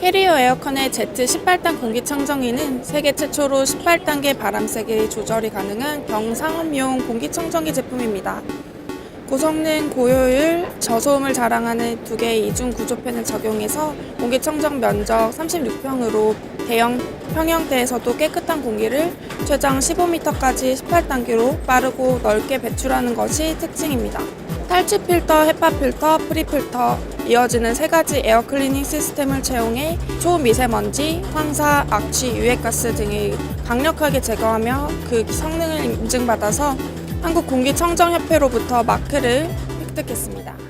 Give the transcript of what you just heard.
캐리어 에어컨의 Z18단 공기청정기는 세계 최초로 18단계 바람 세기 조절이 가능한 경상업용 공기청정기 제품입니다. 고성능, 고효율, 저소음을 자랑하는 두 개의 이중 구조팬을 적용해서 공기청정 면적 36평으로 대형 평형대에서도 깨끗한 공기를 최장 15m까지 18단계로 빠르고 넓게 배출하는 것이 특징입니다. 탈취 필터, 헤파 필터, 프리 필터 이어지는 세 가지 에어 클리닝 시스템을 채용해 초미세먼지, 황사, 악취, 유해가스 등을 강력하게 제거하며 그 성능을 인증받아서 한국공기청정협회로부터 마크를 획득했습니다.